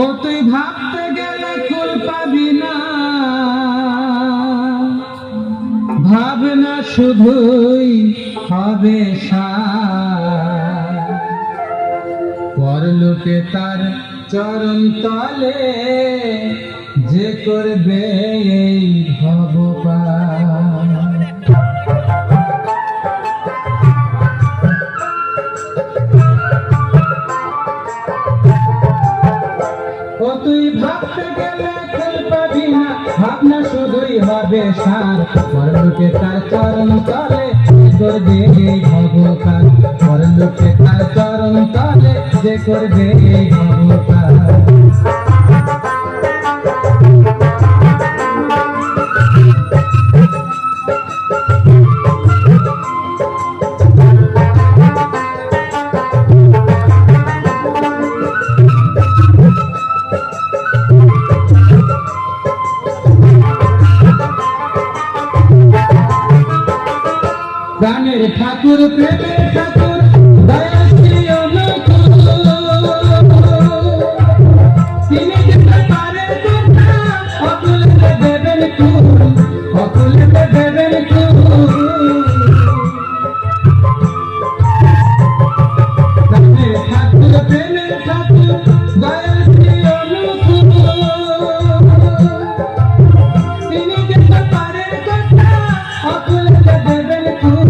ও তুই ভাবতে গেলে কুল পাবি না, ভাবনা শুধুই হবে সার। পরলোকে তার চরণ তলে যে করবে এই ভবপার। ও তুই ভাবতে গেলে কুল পাবি না, ভাবনা শুধুই হবে সার। পরলোকে তার চরণ তলে করবে এই ভবপার। পরলোকে তার চরণ তলে যে করবে এই ভবপার। গানের ঠাকুর প্রেমের ঠাকুর দয়াল শ্রী অনুকূল, তিনি যেতে পারেন কথা অকুলকে দেবেন কুল, অকুলকে দেবেন কুল। গানের ঠাকুর প্রেমের ঠাকুর দয়াল শ্রী অনুকূল, তিনি যেতে পারেন কথা অকুলকে দেবেন কুল,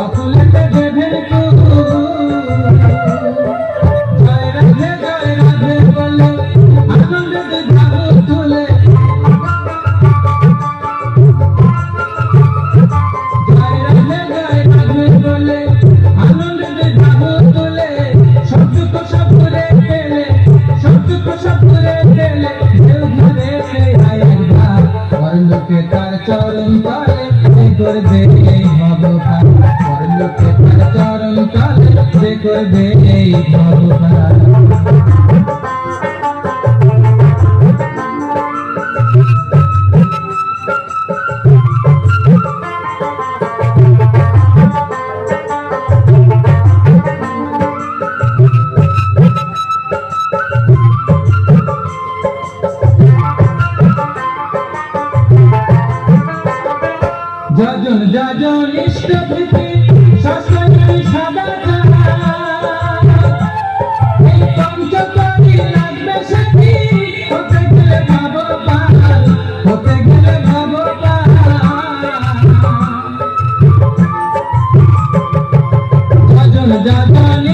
অকুলকে দেবেন কুল। জয় রাধে বলে আনন্দে ধাবু তুলে, জয় রাধে বলে আনন্দে ধাবু তুলে। সব দুঃখ সব ভুলে গেলে, সব দুঃখ সব ভুলে গেলে ঢেউ ঘুরে সেই একবার। পরলোকে তার চরণ তলে যে করবে এই ভবপার। পরলোকে তার চরণ তলে যে করবে এই ভবপার।